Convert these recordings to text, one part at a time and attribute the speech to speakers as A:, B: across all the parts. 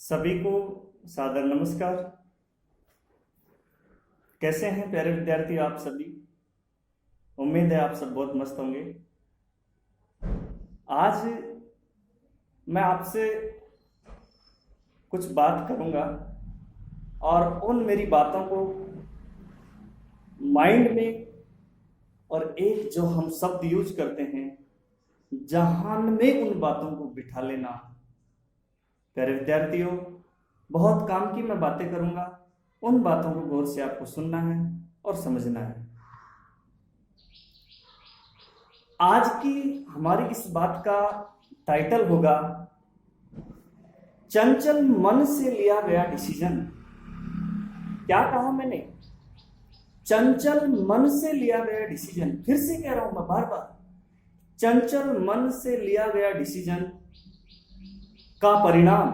A: सभी को सादर नमस्कार। कैसे हैं प्यारे विद्यार्थी आप सभी? उम्मीद है आप सब बहुत मस्त होंगे। आज मैं आपसे कुछ बात करूंगा और उन मेरी बातों को माइंड में और एक जो हम शब्द यूज करते हैं जहान में उन बातों को बिठा लेना। प्यारे विद्यार्थियों, बहुत काम की मैं बातें करूंगा, उन बातों को गौर से आपको सुनना है और समझना है। आज की हमारी इस बात का टाइटल होगा चंचल मन से लिया गया डिसीजन। क्या कहा मैंने? चंचल मन से लिया गया डिसीजन। फिर से कह रहा हूं मैं बार बार, चंचल मन से लिया गया डिसीजन का परिणाम,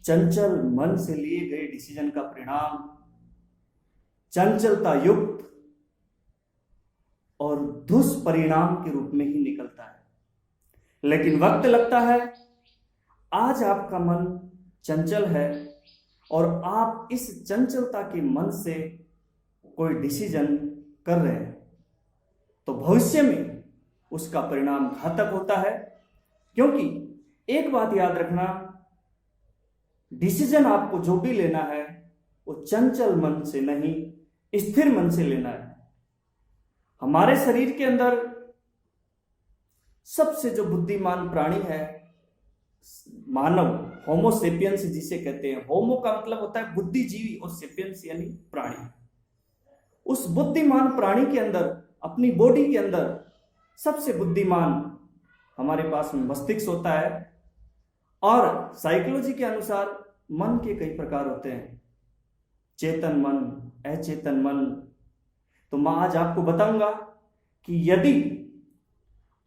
A: चंचल मन से लिए गए डिसीजन का परिणाम चंचलता युक्त और दुष्परिणाम के रूप में ही निकलता है। लेकिन वक्त लगता है। आज आपका मन चंचल है और आप इस चंचलता के मन से कोई डिसीजन कर रहे हैं तो भविष्य में उसका परिणाम घातक होता है। क्योंकि एक बात याद रखना, डिसीजन आपको जो भी लेना है वो चंचल मन से नहीं, स्थिर मन से लेना है। हमारे शरीर के अंदर सबसे जो बुद्धिमान प्राणी है मानव, होमो सेपियंस जिसे कहते हैं। होमो का मतलब होता है बुद्धिजीवी और सेपियंस यानी प्राणी। उस बुद्धिमान प्राणी के अंदर, अपनी बॉडी के अंदर सबसे बुद्धिमान हमारे पास मस्तिष्क होता है। और साइकोलॉजी के अनुसार मन के कई प्रकार होते हैं, चेतन मन, अचेतन मन। तो मैं आज आपको बताऊंगा कि यदि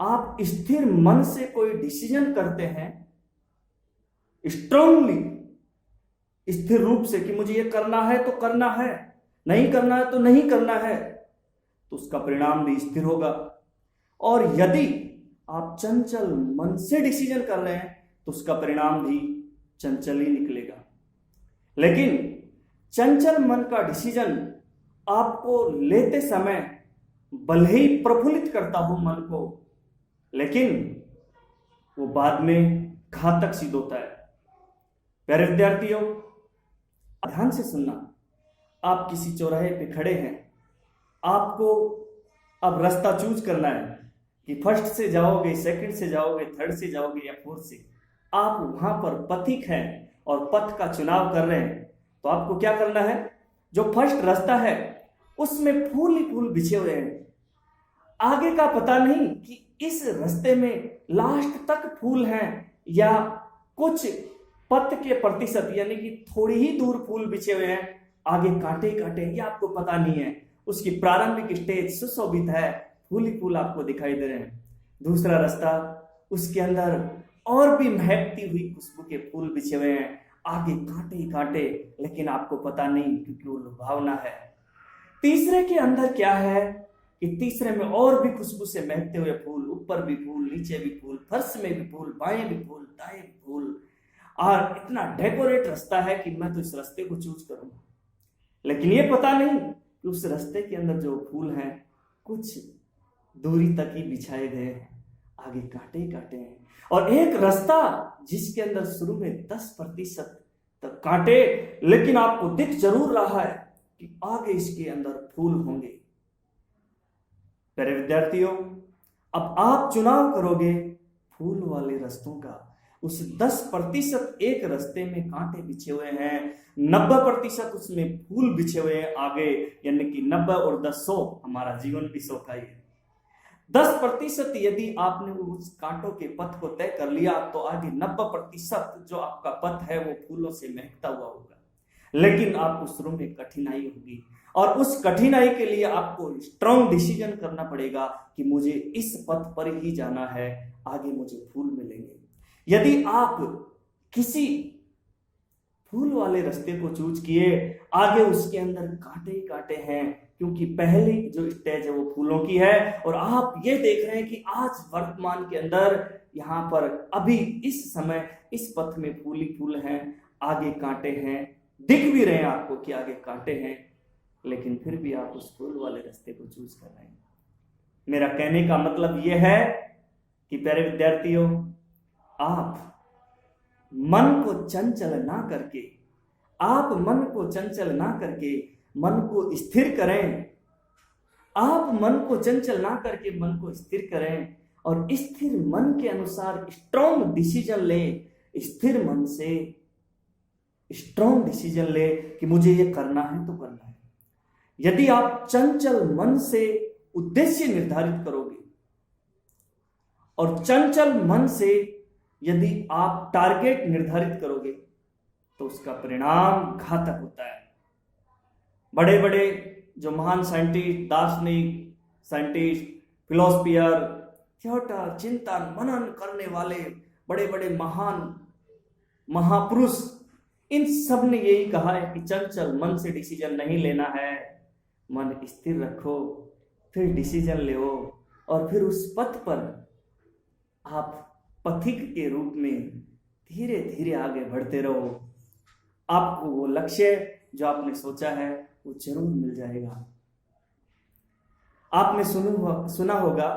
A: आप स्थिर मन से कोई डिसीजन करते हैं, स्ट्रांगली स्थिर रूप से कि मुझे ये करना है तो करना है, नहीं करना है तो नहीं करना है, तो उसका परिणाम भी स्थिर होगा। और यदि आप चंचल मन से डिसीजन कर रहे हैं तो उसका परिणाम भी चंचल ही निकलेगा। लेकिन चंचल मन का डिसीजन आपको लेते समय भले ही प्रफुल्लित करता हो मन को, लेकिन वो बाद में घातक सिद्ध होता है। प्यारे विद्यार्थियों, ध्यान से सुनना। आप किसी चौराहे पे खड़े हैं, आपको अब रास्ता चूज करना है कि फर्स्ट से जाओगे, सेकंड से जाओगे, थर्ड से जाओगे या फोर्थ से। आप वहां पर पथिक हैं और पथ का चुनाव कर रहे हैं। तो आपको क्या करना है, जो फर्स्ट रास्ता है उसमें फूल ही फूल बिछे हुए हैं। आगे का पता नहीं कि इस रास्ते में लास्ट तक फूल हैं या कुछ पथ के प्रतिशत यानी कि थोड़ी ही दूर फूल बिछे हुए हैं, आगे कांटे कांटे, ये आपको पता नहीं है। उसकी प्रारंभिक स्टेज सुशोभित है, फूल ही फूल आपको दिखाई दे रहे हैं। दूसरा रास्ता, उसके अंदर और भी महकती हुई खुशबू के फूल बिछे हुए हैं, आगे कांटे ही कांटे, लेकिन आपको पता नहीं क्योंकि वो लुभावना है। तीसरे के अंदर क्या है कि तीसरे में और भी खुशबू से महकते हुए फूल, ऊपर भी फूल, नीचे भी फूल, फर्श में भी फूल, बाएं भी फूल, दाएं भी फूल, और इतना डेकोरेट रास्ता है कि मैं तो इस रास्ते को चूज करूंगा। लेकिन ये पता नहीं कि उस रास्ते के अंदर जो फूल हैं कुछ दूरी तक ही बिछाए गए हैं, आगे कांटे ही कांटे हैं। और एक रास्ता जिसके अंदर शुरू में 10% तक कांटे, लेकिन आपको दिख जरूर रहा है कि आगे इसके अंदर फूल होंगे। प्यारे विद्यार्थियों, अब आप चुनाव करोगे फूल वाले रास्तों का। उस 10% एक रास्ते में कांटे बिछे हुए हैं, 90% उसमें फूल बिछे हुए हैं आगे, यानी कि 90 और 10 100। हमारा जीवन भी 100 का ही है। 10% यदि आपने उस कांटों के पथ को तय कर लिया तो आगे 90% जो आपका पथ है वो फूलों से महकता हुआ होगा। लेकिन आपको शुरू में कठिनाई होगी और उस कठिनाई के लिए आपको स्ट्रांग डिसीजन करना पड़ेगा कि मुझे इस पथ पर ही जाना है, आगे मुझे फूल मिलेंगे। यदि आप किसी फूल वाले रास्ते को चूज किए, आगे उसके अंदर कांटे ही कांटे हैं, क्योंकि पहली जो स्टेज है वो फूलों की है और आप ये देख रहे हैं कि आज वर्तमान के अंदर यहाँ पर अभी इस समय इस पथ में फूल ही फूल हैं। आगे कांटे हैं, दिख भी रहे हैं आपको कि आगे कांटे हैं, लेकिन फिर भी आप उस फूल वाले रास्ते को चूज कर रहे हैं। मेरा कहने का मतलब यह है कि प्यारे विद्यार्थियों, आप मन को चंचल ना करके, आप मन को चंचल ना करके मन को स्थिर करें। आप मन को चंचल ना करके मन को स्थिर करें और स्थिर मन के अनुसार स्ट्रॉन्ग डिसीजन ले। स्थिर मन से स्ट्रॉन्ग डिसीजन ले कि मुझे ये करना है तो करना है। यदि आप चंचल मन से उद्देश्य निर्धारित करोगे और चंचल मन से यदि आप टारगेट निर्धारित करोगे तो उसका परिणाम घातक होता है। बड़े बड़े जो महान साइंटिस्ट, दार्शनिक साइंटिस्ट, फिलोसफियर, थिएटर, चिंतन मनन करने वाले बड़े बड़े महान महापुरुष, इन सब ने यही कहा है कि चंचल मन से डिसीजन नहीं लेना है। मन स्थिर रखो, फिर डिसीजन लो और फिर उस पथ पर आप पथिक के रूप में धीरे धीरे आगे बढ़ते रहो। आपको वो लक्ष्य जो आपने सोचा है वो जरूर मिल जाएगा। आपने सुना होगा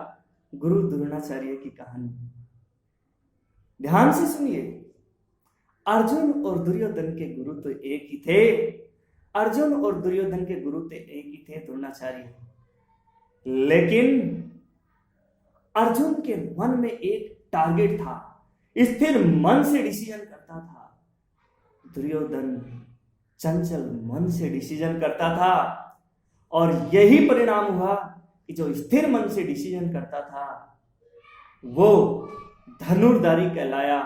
A: गुरु द्रोणाचार्य की कहानी। ध्यान से सुनिए। अर्जुन और दुर्योधन के गुरु तो एक ही थे। अर्जुन और दुर्योधन के गुरु तो एक ही थे, द्रोणाचार्य। लेकिन अर्जुन के मन में एक टारगेट था, स्थिर मन से डिसीजन करता था। दुर्योधन चंचल मन से डिसीजन करता था और यही परिणाम हुआ कि जो स्थिर मन से डिसीजन करता था वो धनुर्धारी कहलाया,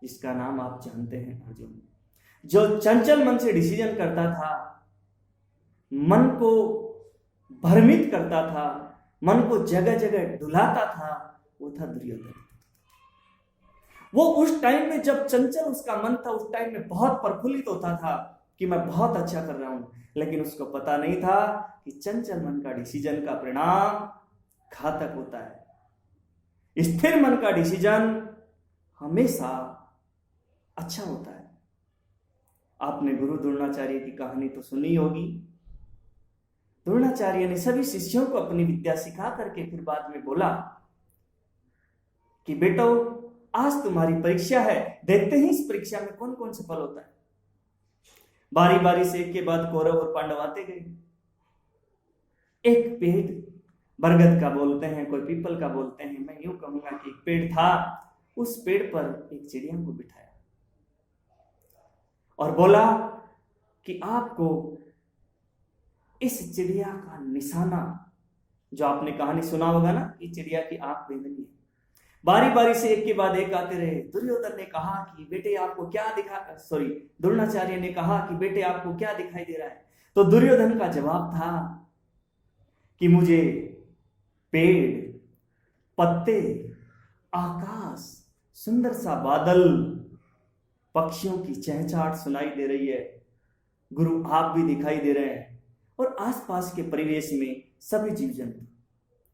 A: जिसका नाम आप जानते हैं, अर्जुन। जो चंचल मन से डिसीजन करता था, मन को भ्रमित करता था, मन को जगह जगह डुलाता था, वो था दुर्योधन। वो उस टाइम में जब चंचल उसका मन था, उस टाइम में बहुत प्रफुल्लित होता था कि मैं बहुत अच्छा कर रहा हूं, लेकिन उसको पता नहीं था कि चंचल मन का डिसीजन का परिणाम घातक होता है। स्थिर मन का डिसीजन हमेशा अच्छा होता है। आपने गुरु द्रोणाचार्य की कहानी तो सुनी होगी। द्रोणाचार्य ने सभी शिष्यों को अपनी विद्या सिखा करके फिर बाद में बोला कि बेटो, आज तुम्हारी परीक्षा है, देखते हैं इस परीक्षा में कौन कौन सफल होता है। बारी बारी से एक के बाद कौरव और पांडव आते गए। एक पेड़ बरगद का बोलते हैं, कोई पीपल का बोलते हैं, मैं यूं कहूंगा कि एक पेड़ था। उस पेड़ पर एक चिड़िया को बिठाया और बोला कि आपको इस चिड़िया का निशाना, जो आपने कहानी सुना होगा ना, कि चिड़िया की आंख बेंधनी है। बारी बारी से एक के बाद एक आते रहे। दुर्योधन ने कहा कि बेटे आपको क्या द्रोणाचार्य ने कहा कि बेटे आपको क्या दिखाई दे रहा है। तो दुर्योधन का जवाब था कि मुझे पेड़, पत्ते, आकाश, सुंदर सा बादल, पक्षियों की चहचहाट सुनाई दे रही है। गुरु आप भी दिखाई दे रहे हैं और आसपास के परिवेश में सभी जीव जंतु।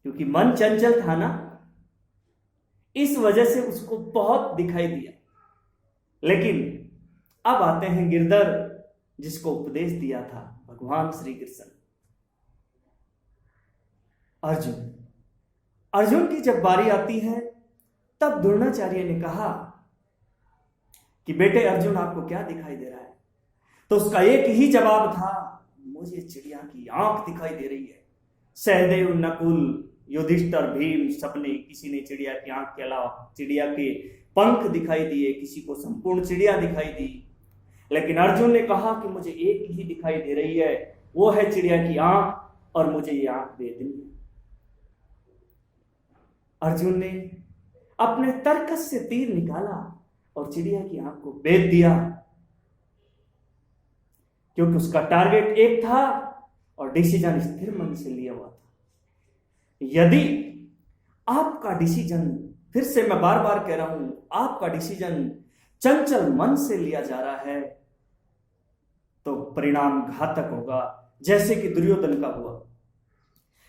A: क्योंकि मन चंचल था ना, इस वजह से उसको बहुत दिखाई दिया। लेकिन अब आते हैं गिरधर, जिसको उपदेश दिया था भगवान श्री कृष्ण। अर्जुन की जब बारी आती है तब द्रोणाचार्य ने कहा कि बेटे अर्जुन आपको क्या दिखाई दे रहा है। तो उसका एक ही जवाब था, मुझे चिड़िया की आंख दिखाई दे रही है। सहदेव, नकुल, युधिष्ठिर, भीम, सबने, किसी ने चिड़िया की आंख के अलावा चिड़िया के पंख दिखाई दिए, किसी को संपूर्ण चिड़िया दिखाई दी। लेकिन अर्जुन ने कहा कि मुझे एक ही दिखाई दे रही है, वो है चिड़िया की आंख और मुझे ये आंख दे देनी है। अर्जुन ने अपने तरकस से तीर निकाला और चिड़िया की आंख को भेद दिया, क्योंकि उसका टारगेट एक था और डिसीजन स्थिर मन से लिया हुआ था। यदि आपका डिसीजन, फिर से मैं बार बार कह रहा हूं, आपका डिसीजन चंचल मन से लिया जा रहा है तो परिणाम घातक होगा, जैसे कि दुर्योधन का हुआ।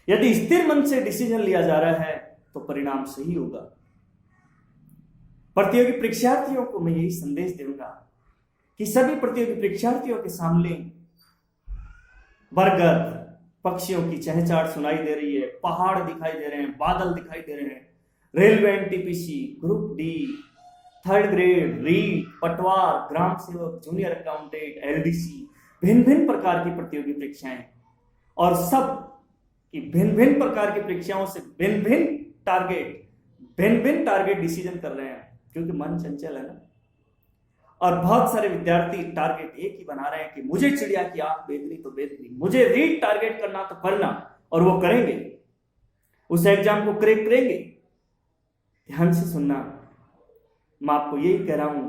A: यदि स्थिर मन से डिसीजन लिया जा रहा है तो परिणाम सही होगा। प्रतियोगी परीक्षार्थियों को मैं यही संदेश दूंगा कि सभी प्रतियोगी परीक्षार्थियों के सामने बरगद पक्षियों की चहचहाट सुनाई दे रही है, पहाड़ दिखाई दे रहे हैं, बादल दिखाई दे रहे हैं। Railway NTPC, group D, third grade, REET, पटवार, ग्राम सेवक, जूनियर अकाउंटेंट, एलडीसी, भिन्न भिन्न प्रकार की प्रतियोगी परीक्षाएं, और सब की भिन्न भिन्न प्रकार की परीक्षाओं से भिन्न भिन्न टारगेट डिसीजन कर रहे हैं, क्योंकि मन चंचल है ना। और बहुत सारे विद्यार्थी टारगेट एक ही बना रहे हैं कि मुझे चिड़िया की आंख बेदनी तो बेदनी, मुझे रीड टारगेट करना तो करना, और वो करेंगे, उस एग्जाम को क्रैक करेंगे। ध्यान से सुनना, मैं आपको यही कह रहा हूं,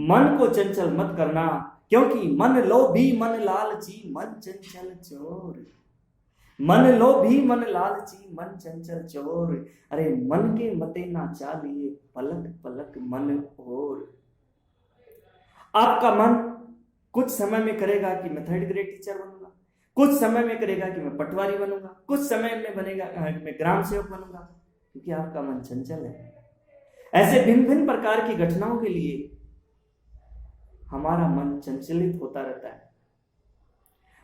A: मन को चंचल मत करना, क्योंकि मन लोभी मन लालची मन चंचल चोर, मन लोभी मन लालची मन चंचल चोर, अरे मन के मते ना चालिए पलक पलक मन और। आपका मन कुछ समय में करेगा कि मैं थर्ड ग्रेड टीचर बनूंगा, कुछ समय में करेगा कि मैं पटवारी बनूंगा, कुछ समय में बनेगा मैं ग्राम सेवक बनूंगा, क्योंकि आपका मन चंचल है। ऐसे भिन्न भिन्न प्रकार की घटनाओं के लिए हमारा मन चंचलित होता रहता है।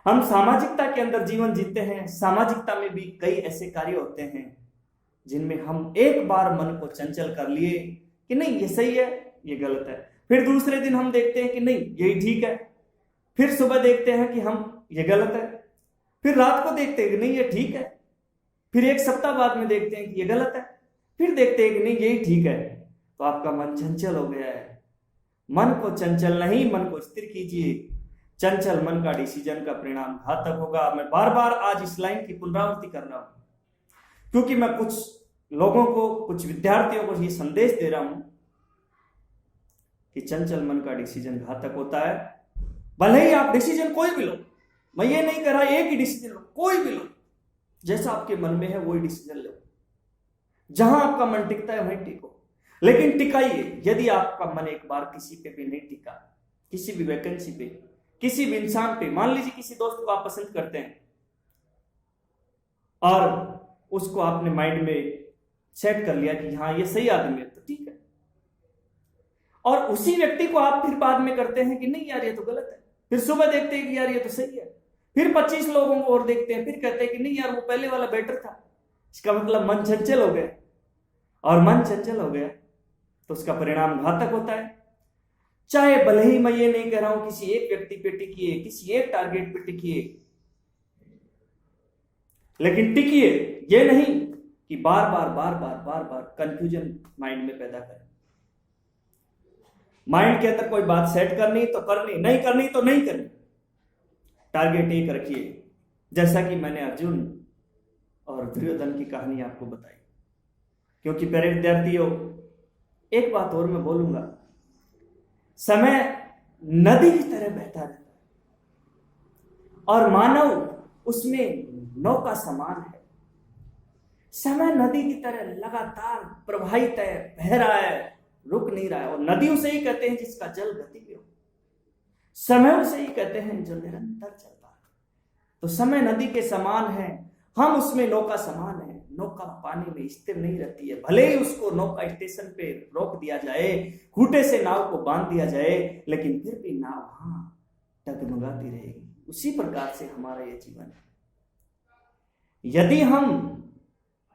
A: हम सामाजिकता के अंदर जीवन जीते हैं, सामाजिकता में भी कई ऐसे कार्य होते हैं जिनमें हम एक बार मन को चंचल कर लिए कि नहीं ये सही है, ये गलत है, फिर दूसरे दिन हम देखते हैं कि नहीं यही ठीक है, फिर सुबह देखते हैं कि हम ये गलत है, फिर रात को देखते हैं कि नहीं ये ठीक है, फिर एक सप्ताह बाद में देखते हैं कि ये गलत है, फिर देखते हैं कि नहीं यही ठीक है। तो आपका मन चंचल हो गया है। मन को चंचल नहीं, मन को स्थिर कीजिए। चंचल मन का डिसीजन का परिणाम घातक होगा। मैं बार बार आज इस लाइन की पुनरावृत्ति कर रहा हूं, क्योंकि मैं कुछ लोगों को, कुछ विद्यार्थियों को ये संदेश दे रहा हूं कि चंचल मन का डिसीजन घातक होता है। भले ही आप डिसीजन कोई भी लो, मैं ये नहीं कह रहा एक ही डिसीजन लो, कोई भी लो, जैसा आपके मन में है वही डिसीजन लो, जहां आपका मन टिकता है वहीं टिको, लेकिन टिकाइए। यदि आपका मन एक बार किसी पे भी नहीं टिका, किसी भी वैकेंसी पे, किसी भी इंसान पे, मान लीजिए किसी दोस्त को आप पसंद करते हैं और उसको आपने माइंड में सेट कर लिया कि हाँ ये सही आदमी है, तो ठीक है, और उसी व्यक्ति को आप फिर बाद में करते हैं कि नहीं यार ये तो गलत है, फिर सुबह देखते हैं कि यार ये तो सही है, फिर 25 लोगों को और देखते हैं, फिर कहते हैं कि नहीं यार वो पहले वाला बेटर था, इसका मतलब मन चंचल हो गया, और मन चंचल हो गया तो उसका परिणाम घातक होता है। चाहे भले ही मैं ये नहीं कह रहा हूं किसी एक व्यक्ति पे टिकिए, किसी एक टारगेट पे टिकिए, लेकिन टिकिए, ये नहीं कि बार बार कंफ्यूजन माइंड में पैदा करें। माइंड के अंदर कोई बात सेट करनी तो करनी, नहीं करनी तो नहीं करनी, टारगेट एक रखिए, जैसा कि मैंने अर्जुन और दुर्योधन की कहानी आपको बताई। क्योंकि प्यारे विद्यार्थियों, एक बात और मैं बोलूंगा, समय नदी की तरह बहता रहता है और मानव उसमें नौका समान है। समय नदी की तरह लगातार प्रवाहित है, बह रहा है, रुक नहीं रहा है, और नदी उसे ही कहते हैं जिसका जल गति में हो, समय उसे ही कहते हैं जो निरंतर चलता है। तो समय नदी के समान है, हम उसमें नौका समान है। नौका पानी में स्थिर नहीं रहती है, भले ही उसको नौका स्टेशन पे रोक दिया जाए, खूंटे से नाव को बांध दिया जाए, लेकिन फिर भी नाव वहां डगमगाती रहेगी। उसी प्रकार से हमारा यह जीवन है। यदि हम,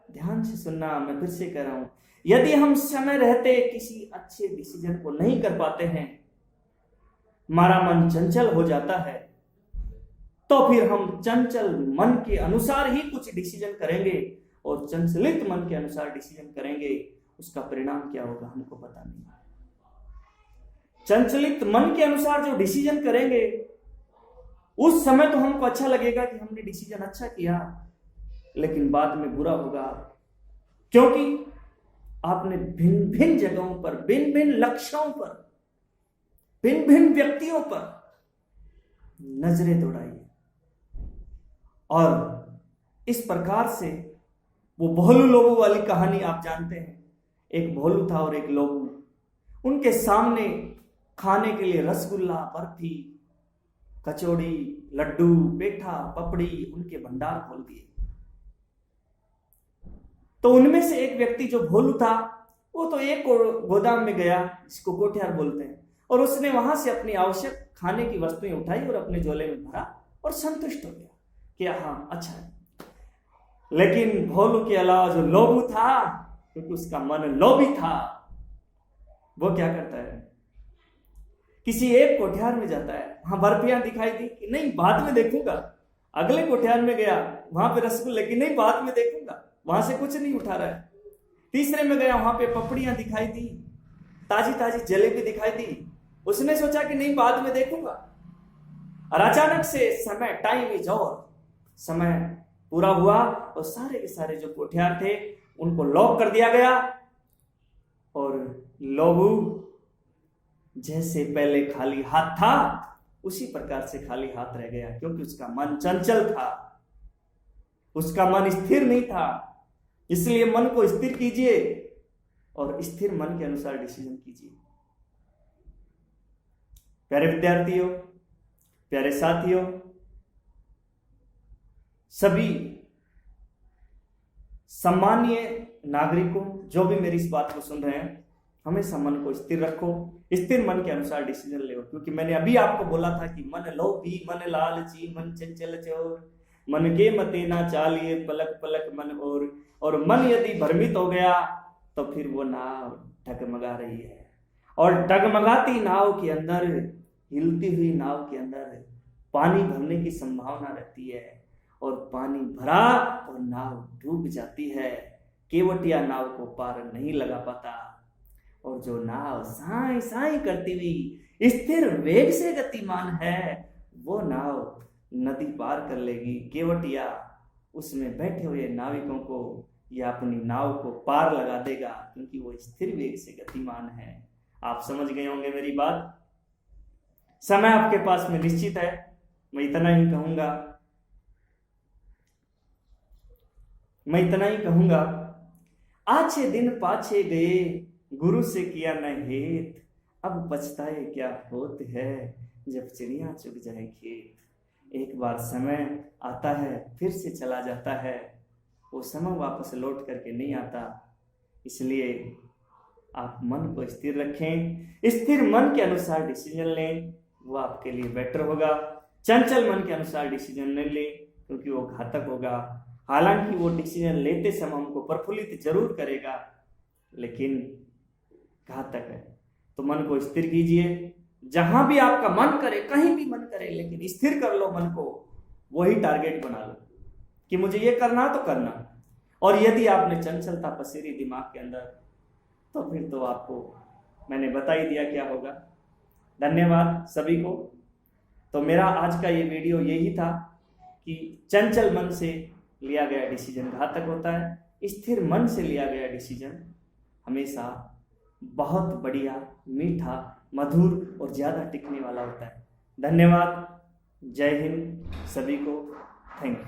A: ध्यान से सुनना, मैं फिर से कह रहा हूं, यदि हम समय रहते किसी अच्छे डिसीजन को नहीं कर पाते हैं, हमारा मन चंचल हो जाता है, तो फिर हम चंचल मन के अनुसार ही कुछ डिसीजन करेंगे, और चंचलित मन के अनुसार डिसीजन करेंगे, उसका परिणाम क्या होगा हमको पता नहीं। चंचलित मन के अनुसार जो डिसीजन करेंगे, उस समय तो हमको अच्छा लगेगा कि हमने डिसीजन अच्छा किया, लेकिन बाद में बुरा होगा, क्योंकि आपने भिन्न भिन्न जगहों पर, भिन्न भिन्न लक्ष्यों पर, भिन्न भिन्न व्यक्तियों पर नजरें दौड़ाई, और इस प्रकार से वो भोलू लोगों वाली कहानी आप जानते हैं। एक भोलू था और एक लोगू, उनके सामने खाने के लिए रसगुल्ला, बर्फी, कचौड़ी, लड्डू, पेठा, पपड़ी, उनके भंडार खोल दिए। तो उनमें से एक व्यक्ति जो भोलू था, वो तो एक गोदाम में गया, जिसको कोठियार बोलते हैं, और उसने वहां से अपनी आवश्यक खाने की वस्तुएं उठाई और अपने झोले में भरा और संतुष्ट हो गया कि हाँ अच्छा है। लेकिन भोलू के अलावा जो लोभू था, क्योंकि उसका मन लोभी था, वो क्या करता है, किसी एक कोठियार में जाता है, वहां बर्फियां दिखाई दी कि नहीं बाद में देखूंगा। अगले कोठियार में गया, वहां पे रसगुल्ले की नहीं बाद में देखूंगा, वहां से कुछ नहीं उठा रहा है। तीसरे में गया, वहां पे पपड़ियां दिखाई दी, ताजी ताजी जलेबी दिखाई दी, उसने सोचा कि नहीं बाद में देखूंगा। और अचानक से समय, टाइम इज ओवर, समय पूरा हुआ और सारे के सारे जो कोठियार थे उनको लॉक कर दिया गया। और लोभू जैसे पहले खाली हाथ था उसी प्रकार से खाली हाथ रह गया, क्योंकि उसका मन चंचल था, उसका मन स्थिर नहीं था। इसलिए मन को स्थिर कीजिए और स्थिर मन के अनुसार डिसीजन कीजिए। प्यारे विद्यार्थियों, प्यारे साथियों, सभी सम्मानीय नागरिकों, जो भी मेरी इस बात को सुन रहे हैं, हमेशा मन को स्थिर रखो, स्थिर मन के अनुसार डिसीजन ले। क्योंकि मैंने अभी आपको बोला था कि मन लोभी, मन लालची, मन चंचल चोर, मन के मते ना चालिए पलक पलक मन और मन यदि भ्रमित हो गया तो फिर वो नाव डगमगा रही है। और डगमगाती नाव के अंदर, हिलती हुई नाव के अंदर पानी भरने की संभावना रहती है, और पानी भरा और नाव डूब जाती है। केवटिया नाव को पार नहीं लगा पाता, और जो नाव साई साई करती हुई स्थिर वेग से गतिमान है, वो नाव नदी पार कर लेगी। केवटिया उसमें बैठे हुए नाविकों को या अपनी नाव को पार लगा देगा, क्योंकि वो स्थिर वेग से गतिमान है। आप समझ गए होंगे मेरी बात। समय आपके पास में निश्चित है, मैं इतना ही कहूंगा, आछे दिन पाछे गए, गुरु से किया न हेत, अब पछताए क्या होत है, जब चिड़िया चुग जाए खेत। एक बार समय आता है फिर से चला जाता है, वो समय वापस लौट करके नहीं आता। इसलिए आप मन को स्थिर रखें, स्थिर मन के अनुसार डिसीजन लें, वो आपके लिए बेटर होगा। चंचल मन के अनुसार डिसीजन नहीं लें, क्योंकि वो घातक होगा। हालांकि वो डिसीजन लेते समय हमको प्रफुल्लित जरूर करेगा, लेकिन घातक है। तो मन को स्थिर कीजिए, जहां भी आपका मन करे, कहीं भी मन करे, लेकिन स्थिर कर लो मन को। वही टारगेट बना लो कि मुझे ये करना तो करना। और यदि आपने चंचलता पसेरी दिमाग के अंदर, तो फिर तो आपको मैंने बता ही दिया क्या होगा। धन्यवाद सभी को। तो मेरा आज का ये वीडियो यही था कि चंचल मन से लिया गया डिसीजन घातक होता है, स्थिर मन से लिया गया डिसीजन हमेशा बहुत बढ़िया, मीठा, मधुर और ज़्यादा टिकने वाला होता है। धन्यवाद। जय हिंद सभी को। Thank you.